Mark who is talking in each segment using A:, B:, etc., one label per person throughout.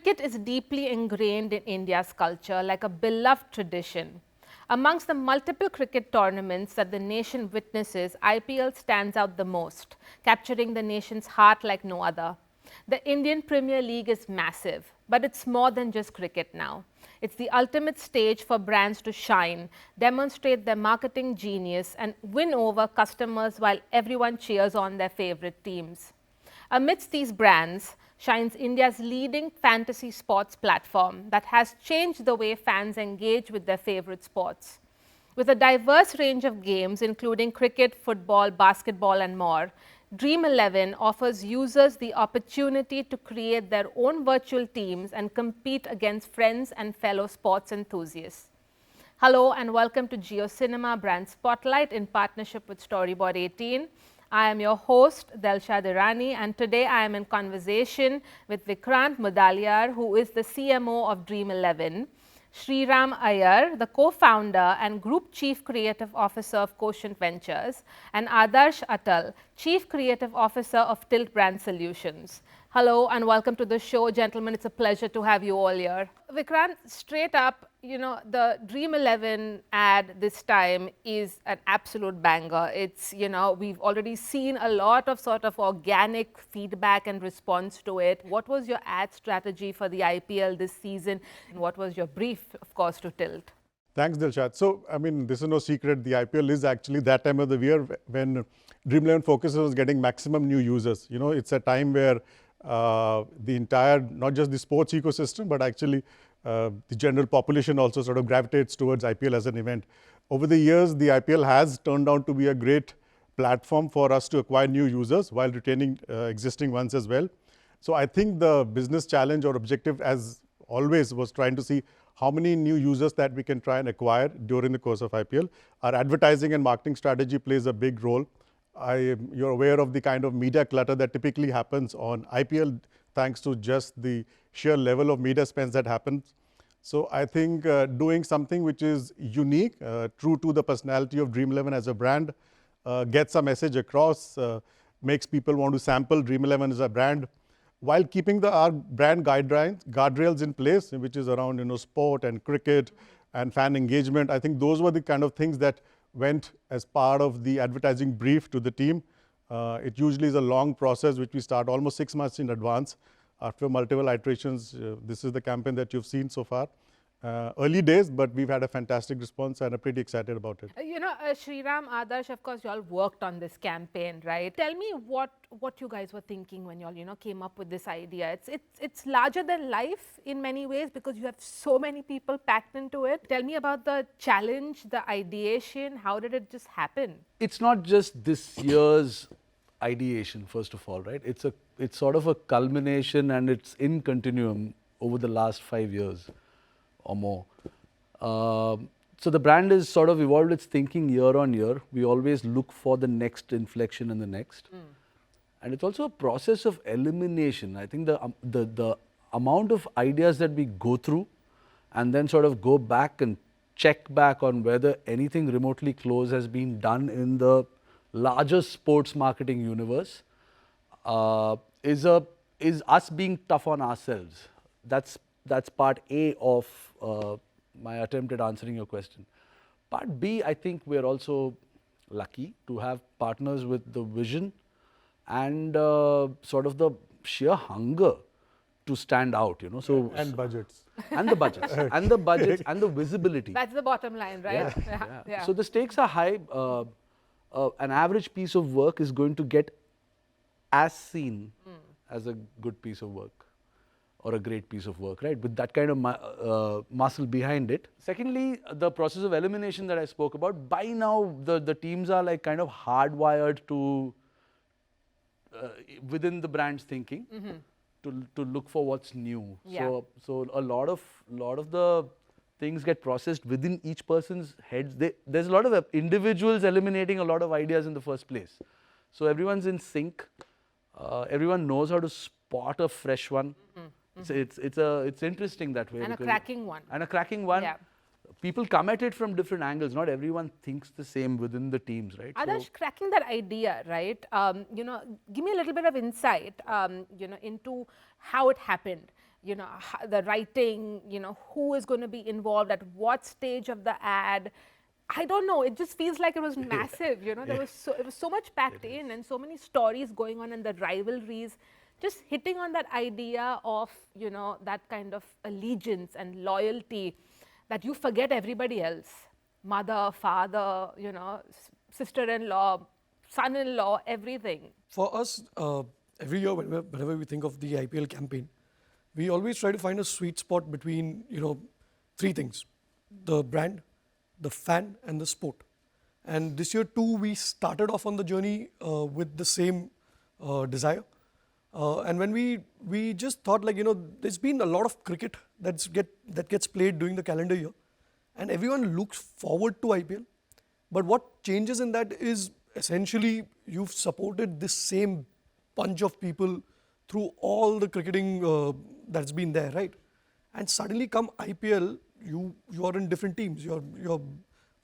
A: Cricket is deeply ingrained in India's culture, like a beloved tradition. Amongst the multiple cricket tournaments that the nation witnesses, IPL stands out the most, capturing the nation's heart like no other. The Indian Premier League is massive, but it's more than just cricket now. It's the ultimate stage for brands to shine, demonstrate their marketing genius, and win over customers while everyone cheers on their favorite teams. Amidst these brands shines India's leading fantasy sports platform that has changed the way fans engage with their favorite sports. With a diverse range of games, including cricket, football, basketball, and more, Dream 11 offers users the opportunity to create their own virtual teams and compete against friends and fellow sports enthusiasts. Hello and welcome to JioCinema Brand Spotlight in partnership with Storyboard18. I am your host, Delshad Irani, and today I am in conversation with Vikrant Mudaliar, who is the CMO of Dream 11, Shriram Iyer, the co-founder and Group Chief Creative Officer of Quotient Ventures, and Adarsh Atal, Chief Creative Officer of Tilt Brand Solutions. Hello and welcome to the show, gentlemen. It's a pleasure to have you all here. Vikrant, straight up, the Dream 11 ad this time is an absolute banger. It's, we've already seen a lot of sort of organic feedback and response to it. What was your ad strategy for the IPL this season? And what was your brief, of course, to Tilt?
B: Thanks, Delshad. So, this is no secret. The IPL is actually that time of the year when Dream 11 focuses on getting maximum new users. It's a time where the entire, not just the sports ecosystem, but actually the general population also sort of gravitates towards IPL as an event. Over the years, the IPL has turned out to be a great platform for us to acquire new users while retaining existing ones as well. So I think the business challenge or objective, as always, was trying to see how many new users that we can try and acquire during the course of IPL. Our advertising and marketing strategy plays a big role. You're aware of the kind of media clutter that typically happens on IPL thanks to just the sheer level of media spends that happens. So I think doing something which is unique, true to the personality of Dream 11 as a brand, gets a message across, makes people want to sample Dream 11 as a brand, while keeping our brand guardrails in place, which is around sport and cricket and fan engagement. I think those were the kind of things that went as part of the advertising brief to the team. It usually is a long process which we start almost 6 months in advance. After multiple iterations, this is the campaign that you've seen so far. Early days, but we've had a fantastic response and are pretty excited about it.
A: Shriram, Adarsh, of course, you all worked on this campaign, right? Tell me what you guys were thinking when you all, came up with this idea. It's larger than life in many ways because you have so many people packed into it. Tell me about the challenge, the ideation. How did it just happen?
C: It's not just this year's ideation, first of all, right? It's sort of a culmination and it's in continuum over the last 5 years or more. So the brand has sort of evolved its thinking year on year. We always look for the next inflection and the next. And it's also a process of elimination. I think the amount of ideas that we go through and then sort of go back and check back on whether anything remotely close has been done in the larger sports marketing universe is us being tough on ourselves. That's part A of my attempt at answering your question. Part B, I think we're also lucky to have partners with the vision and sort of the sheer hunger to stand out, So
B: and budgets.
C: And the budgets, and the budgets, and the visibility.
A: That's the bottom line, right?
C: Yeah. So the stakes are high. An average piece of work is going to get as seen as a good piece of work or a great piece of work, right? With that kind of muscle behind it. Secondly, the process of elimination that I spoke about, by now the teams are like kind of hardwired to, within the brand's thinking, to look for what's new.
A: Yeah.
C: So a lot of the things get processed within each person's heads. There's a lot of individuals eliminating a lot of ideas in the first place. So everyone's in sync. Everyone knows how to spot a fresh one. It's interesting that way.
A: And a cracking one.
C: And a cracking one.
A: Yeah.
C: People come at it from different angles. Not everyone thinks the same within the teams, right?
A: Adarsh, cracking that idea, right? Give me a little bit of insight, into how it happened. the writing, who is going to be involved at what stage of the ad. I don't know. It just feels like it was massive. It was so much packed in, and so many stories going on, and the rivalries, just hitting on that idea of that kind of allegiance and loyalty that you forget everybody else, mother, father, sister-in-law, son-in-law, everything.
D: For us, every year whenever we think of the IPL campaign, we always try to find a sweet spot between three things: the brand, the fan, and the sport. And this year too, we started off on the journey with the same desire. And when we just thought, like, there's been a lot of cricket that gets played during the calendar year, and everyone looks forward to IPL. But what changes in that is essentially you've supported this same bunch of people through all the cricketing that's been there, right? And suddenly come IPL, you are in different teams. You're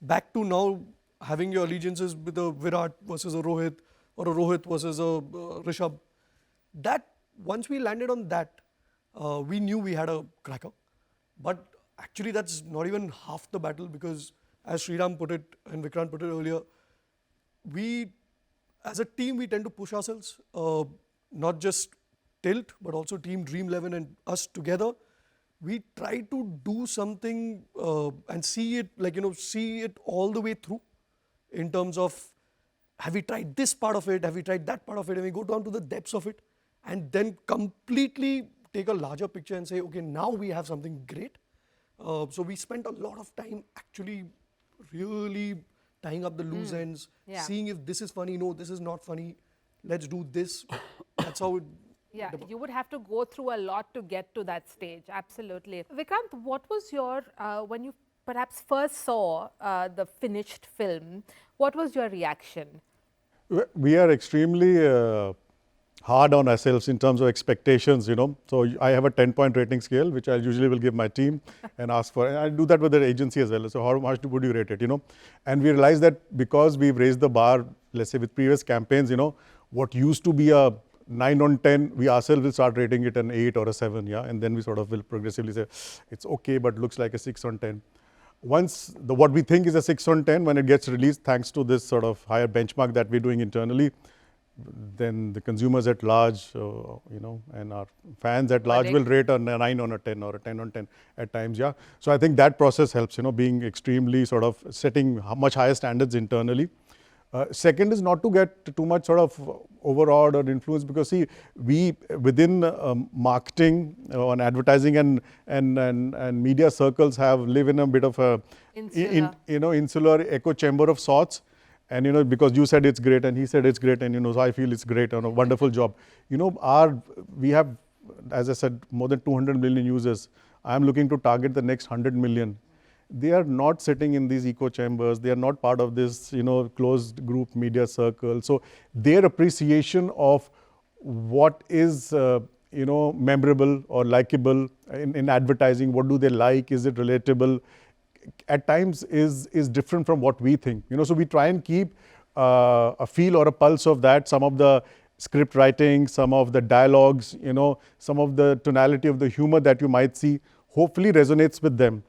D: back to now having your allegiances with a Virat versus a Rohit, or a Rohit versus a Rishabh. That once we landed on that, we knew we had a cracker. But actually, that's not even half the battle, because as Shriram put it and Vikrant put it earlier, we as a team we tend to push ourselves, not just Tilt but also Team Dream 11 and us together. We try to do something and see it see it all the way through, in terms of, have we tried this part of it, have we tried that part of it, and we go down to the depths of it, and then completely take a larger picture and say, okay, now we have something great. So we spent a lot of time actually really tying up the loose ends, seeing if this is funny, no, this is not funny, let's do this. That's how it...
A: Yeah, you would have to go through a lot to get to that stage, absolutely. Vikrant, what was your, when you perhaps first saw the finished film, what was your reaction?
B: We are extremely hard on ourselves in terms of expectations, So I have a 10-point rating scale, which I usually will give my team and ask for. And I do that with the agency as well. So how much would you rate it, And we realized that because we've raised the bar, let's say with previous campaigns, what used to be a 9 on 10, we ourselves will start rating it an 8 or a 7, and then we sort of will progressively say, it's okay, but looks like a 6 on 10. Once what we think is a 6 on 10, when it gets released, thanks to this sort of higher benchmark that we're doing internally, then the consumers at large, and our fans at large will rate a 9 on a 10 or a 10 on 10 at times, So I think that process helps, being extremely sort of setting much higher standards internally. Second is not to get too much sort of overawed or influenced, because see, we within marketing and advertising and media circles live in a bit of a insular echo chamber of sorts. And because you said it's great and he said it's great, and so I feel it's great and a wonderful job. We have, as I said, more than 200 million users. I'm looking to target the next 100 million. They are not sitting in these echo chambers. They are not part of this, closed group media circle. So their appreciation of what is, memorable or likable in advertising, what do they like, is it relatable, at times is different from what we think. So we try and keep a feel or a pulse of that. Some of the script writing, some of the dialogues, some of the tonality of the humor that you might see, hopefully resonates with them.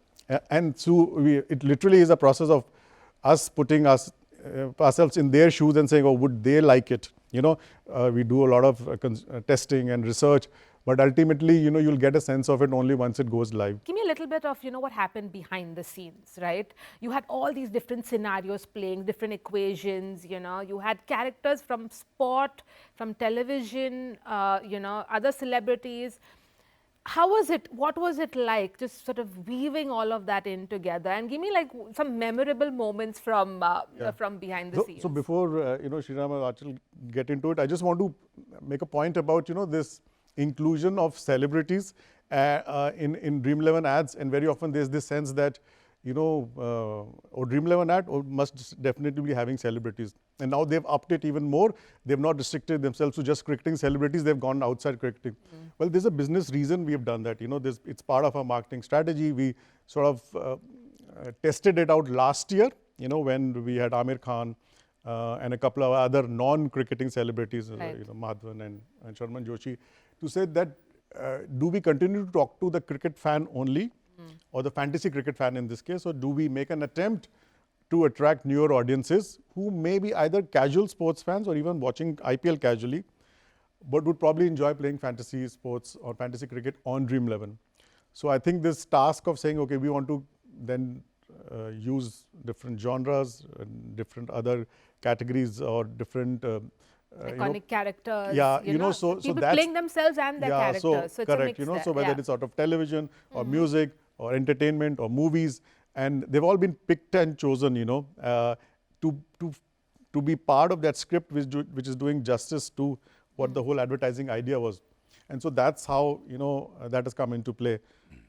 B: And so it literally is a process of us putting ourselves in their shoes and saying, oh, would they like it? We do a lot of testing and research, but ultimately, you'll get a sense of it only once it goes live.
A: Give me a little bit of, what happened behind the scenes, right? You had all these different scenarios playing, different equations, you had characters from sport, from television, other celebrities. How was it? What was it like, just sort of weaving all of that in together? And give me like some memorable moments from behind the scenes.
B: So before Shriram and Atal get into it, I just want to make a point about this inclusion of celebrities in Dream 11 ads, and very often there's this sense that or Dream 11 ad must definitely be having celebrities. And now they've upped it even more. They've not restricted themselves to just cricketing celebrities. They've gone outside cricketing. Well, there's a business reason we have done that. It's part of our marketing strategy. We sort of tested it out last year, when we had Amir Khan and a couple of other non-cricketing celebrities,
A: Right.
B: Madhavan and Sharman Joshi, to say that do we continue to talk to the cricket fan only or the fantasy cricket fan in this case, or do we make an attempt to attract newer audiences who may be either casual sports fans or even watching IPL casually, but would probably enjoy playing fantasy sports or fantasy cricket on Dream11. So I think this task of saying, okay, we want to then use different genres, different other categories or different
A: iconic characters.
B: Yeah,
A: so people
B: that's
A: playing themselves and their characters. So it's
B: correct.
A: a mix there.
B: So whether it's out of television or music or entertainment or movies, and they've all been picked and chosen, to be part of that script which is doing justice to what the whole advertising idea was. And so that's how, that has come into play.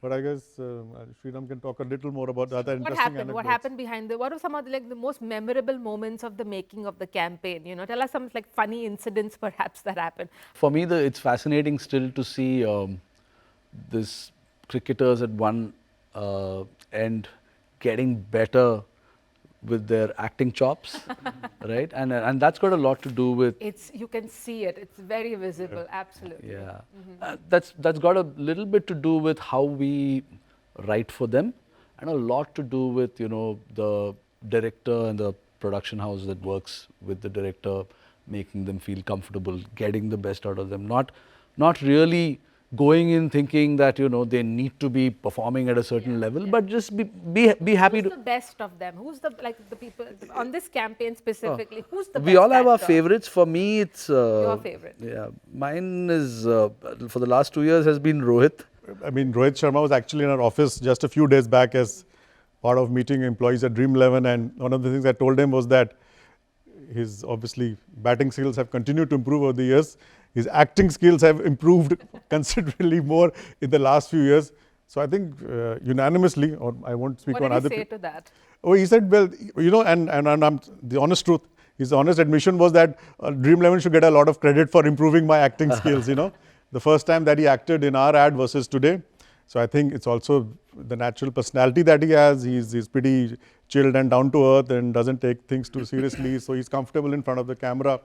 B: But I guess Shriram can talk a little more about the other interesting anecdotes.
A: What happened behind what were some of the most memorable moments of the making of the campaign? Tell us some funny incidents perhaps that happened.
C: For me, it's fascinating still to see this cricketers at one end getting better with their acting chops, right? And that's got a lot to do with.
A: You can see it. It's very visible. Absolutely.
C: Yeah, that's got a little bit to do with how we write for them, and a lot to do with the director and the production house that works with the director, making them feel comfortable, getting the best out of them. Not really going in thinking that they need to be performing at a certain level, but just be happy.
A: Who's the best of them? Who's the people on this campaign specifically? Who's the best?
C: We all have our
A: actor?
C: favorites. For me, it's
A: your favorite.
C: Yeah, mine is for the last 2 years has been Rohit.
B: I mean, Rohit Sharma was actually in our office just a few days back as part of meeting employees at Dream11, and one of the things I told him was that his obviously batting skills have continued to improve over the years. His acting skills have improved considerably more in the last few years. So I think unanimously, or I won't speak on other people.
A: What did he say to that?
B: Oh, he said, well, and I'm, the honest truth, his honest admission was that Dream11 should get a lot of credit for improving my acting skills, The first time that he acted in our ad versus today. So I think it's also the natural personality that he has. He's pretty chilled and down to earth and doesn't take things too seriously. So he's comfortable in front of the camera.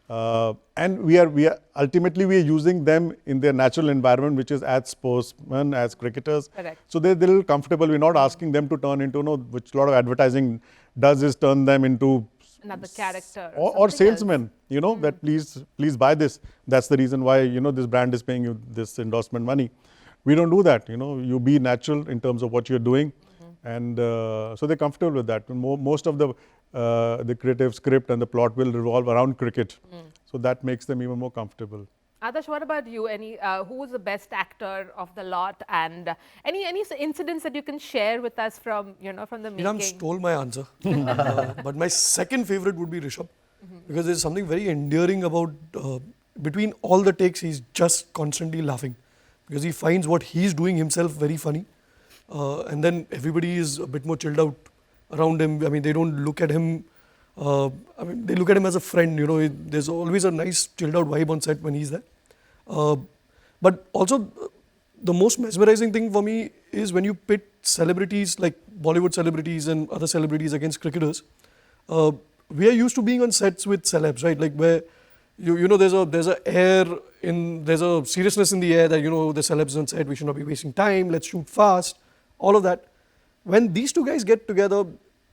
B: And we are ultimately using them in their natural environment, which is as sportsmen, as cricketers.
A: Correct.
B: So they're a little comfortable. We're not asking them to turn into, which a lot of advertising does is turn them into
A: another character
B: or salesmen, that please buy this. That's the reason why, this brand is paying you this endorsement money. We don't do that. You be natural in terms of what you're doing. And so they're comfortable with that. Most of the creative script and the plot will revolve around cricket. So that makes them even more comfortable.
A: Adarsh, what about you? Who was the best actor of the lot, and any incidents that you can share with us from from the making?
D: Shriram stole my answer, but my second favorite would be Rishabh, because there's something very endearing about between all the takes he's just constantly laughing, because he finds what he's doing himself very funny, and then everybody is a bit more chilled out around him. I mean, they don't look at him. They look at him as a friend. There's always a nice chilled out vibe on set when he's there. But also, the most mesmerizing thing for me is when you pit celebrities like Bollywood celebrities and other celebrities against cricketers. We are used to being on sets with celebs, right? Like where there's a seriousness in the air that the celebs on set, we should not be wasting time. Let's shoot fast. All of that. When these two guys get together,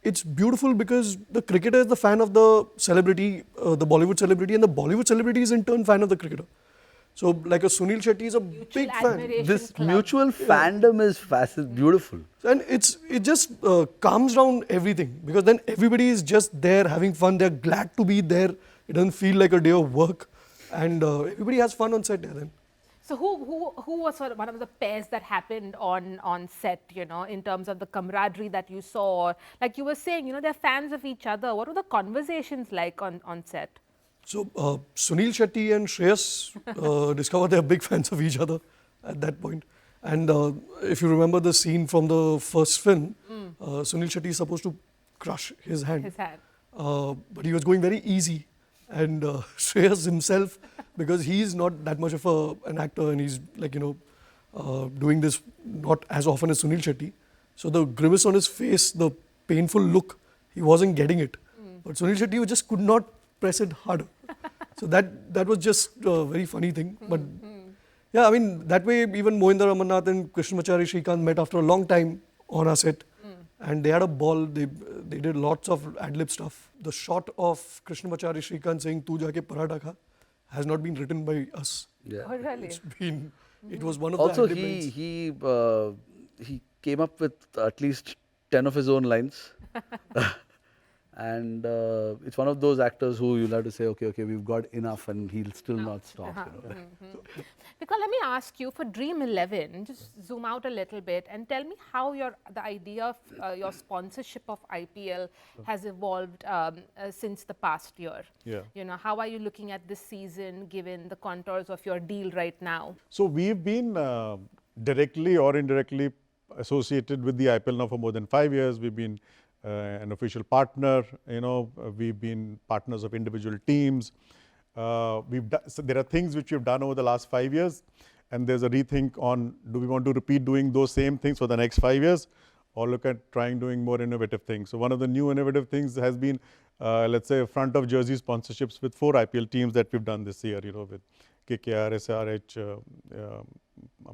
D: it's beautiful because the cricketer is the fan of the celebrity, the Bollywood celebrity, and the Bollywood celebrity is in turn fan of the cricketer. So, like a Sunil Shetty is a big fan.
C: This mutual fandom is beautiful.
D: And it just calms down everything, because then everybody is just there having fun. They're glad to be there. It doesn't feel like a day of work, and everybody has fun on set there then.
A: So who was sort of one of the pairs that happened on set, in terms of the camaraderie that you saw? Or like you were saying, they're fans of each other. What were the conversations like on set?
D: So Sunil Shetty and Shreyas discovered they're big fans of each other at that point. And if you remember the scene from the first film, Sunil Shetty is supposed to crush his hand. But he was going very easy. And Shreyas himself, because he's not that much of an actor and he's like, doing this not as often as Sunil Shetty. So the grimace on his face, the painful look, he wasn't getting it. But Sunil Shetty just could not press it harder. So that was just a very funny thing. But Yeah, I mean, that way even Mohinder Amarnath and Krishnamachari Srikanth met after a long time on our set. And they had a ball, they did lots of ad-lib stuff. The shot of Krishnamachari Srikanth saying, "Tu jaake paratha kha," has not been written by us.
C: Yeah.
A: Oh, really?
D: It's been, it was one of
C: Also,
D: the ad-lib lines.
C: he came up with at least 10 of his own lines. And it's one of those actors who you'll have to say, okay, we've got enough, and he'll still not stop. You know?
A: Because let me ask you, for Dream 11, just zoom out a little bit and tell me how the idea of your sponsorship of IPL has evolved since the past year.
B: Yeah.
A: You know, how are you looking at this season given the contours of your deal right now?
B: So we've been directly or indirectly associated with the IPL now for more than 5 years. We've been an official partner, you know, we've been partners of individual teams. So there are things which we've done over the last 5 years, and there's a rethink on, do we want to repeat doing those same things for the next 5 years, or look at trying doing more innovative things. So one of the new innovative things has been, let's say, front of jersey sponsorships with 4 IPL teams that we've done this year, you know, with KKR, SRH,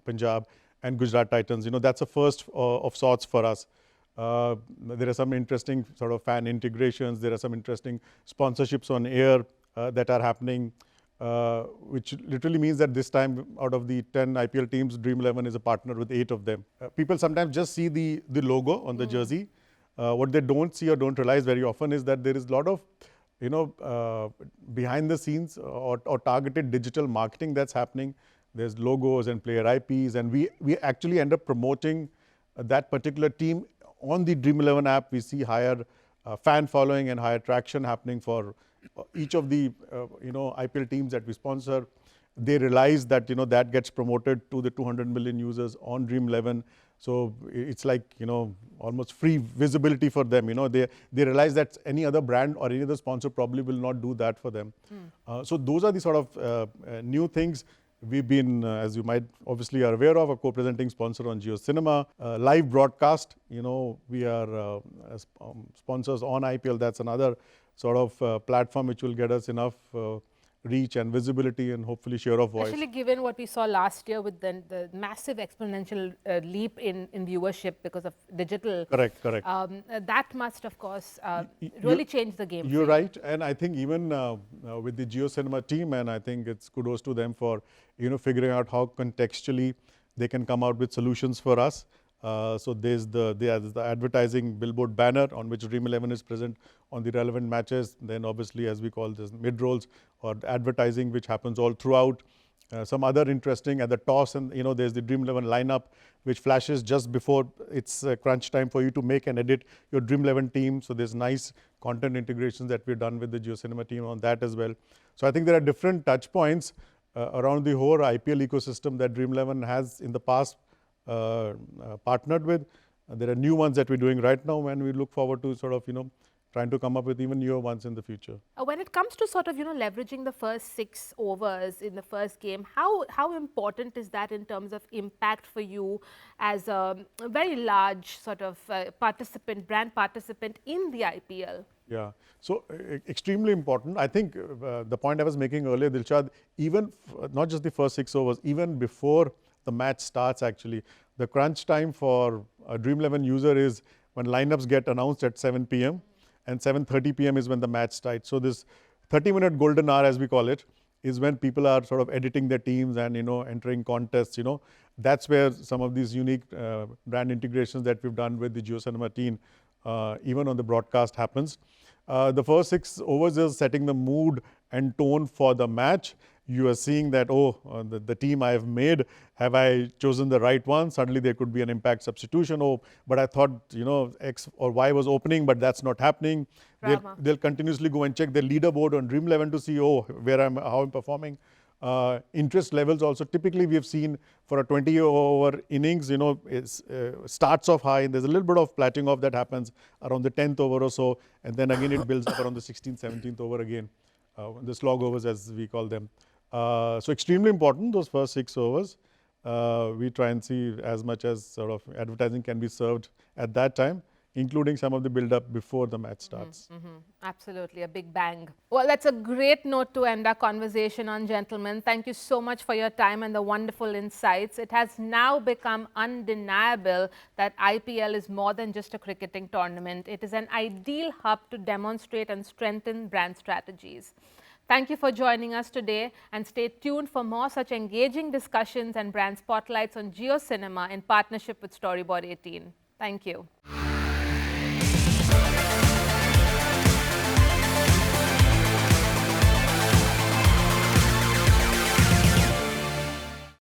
B: Punjab, and Gujarat Titans. You know, that's a first of sorts for us. There are some interesting sort of fan integrations. There are some interesting sponsorships on air that are happening, which literally means that this time out of the 10 IPL teams, Dream 11 is a partner with 8 of them. People sometimes just see the logo on the jersey. What they don't see or don't realize very often is that there is a lot of, you know, behind the scenes or targeted digital marketing that's happening. There's logos and player IPs, and we actually end up promoting that particular team on the Dream 11 app. We see higher fan following and higher traction happening for each of the you know, IPL teams that we sponsor. They realize that, you know, that gets promoted to the 200 million users on Dream 11. So it's like, you know, almost free visibility for them. You know, they realize that any other brand or any other sponsor probably will not do that for them. So those are the sort of new things. We've been, as you might obviously are aware of, a co-presenting sponsor on JioCinema. Live broadcast, you know, we are sponsors on IPL. That's another sort of platform which will get us enough reach and visibility and hopefully share of voice.
A: Especially given what we saw last year with the massive exponential leap in viewership because of digital.
B: Correct.
A: That must, of course, really change the game.
B: You're right. And I think even with the JioCinema team, and I think it's kudos to them for, you know, figuring out how contextually they can come out with solutions for us. So there's the advertising billboard banner on which Dream 11 is present on the relevant matches. Then obviously, as we call this, mid-rolls or advertising which happens all throughout. Some other interesting at the toss, and you know, there's the Dream 11 lineup which flashes just before it's crunch time for you to make and edit your Dream 11 team. So there's nice content integrations that we've done with the JioCinema team on that as well. So I think there are different touch points around the whole IPL ecosystem that Dream 11 has in the past partnered with. There are new ones that we're doing right now, and we look forward to sort of, you know, trying to come up with even newer ones in the future.
A: When it comes to sort of, you know, leveraging the first 6 overs in the first game, how important is that in terms of impact for you as a very large sort of brand participant in the IPL?
B: Yeah, so extremely important. I think the point I was making earlier, Delshad, even not just the first 6 overs, even before the match starts actually, the crunch time for a Dream 11 user is when lineups get announced at 7 p.m. and 7:30 p.m. is when the match starts. So this 30-minute golden hour, as we call it, is when people are sort of editing their teams and, you know, entering contests, you know. That's where some of these unique brand integrations that we've done with the JioCinema team, even on the broadcast happens. The first 6 overs is setting the mood and tone for the match. You are seeing that, the team I have made, have I chosen the right one? Suddenly there could be an impact substitution. Oh, but I thought, you know, X or Y was opening, but that's not happening. They'll continuously go and check their leaderboard on Dream 11 to see, how I'm performing. Interest levels also, typically we have seen for a 20-over innings, you know, it starts off high and there's a little bit of plateauing off that happens around the 10th over or so. And then again, it builds up around the 16th, 17th over again, the slog overs as we call them. So extremely important, those first 6 overs. We try and see as much as sort of advertising can be served at that time. including some of the build-up before the match starts.
A: Absolutely, a big bang. Well, that's a great note to end our conversation on, gentlemen. Thank you so much for your time and the wonderful insights. It has now become undeniable that IPL is more than just a cricketing tournament. It is an ideal hub to demonstrate and strengthen brand strategies. Thank you for joining us today, and stay tuned for more such engaging discussions and brand spotlights on JioCinema in partnership with Storyboard18. Thank you.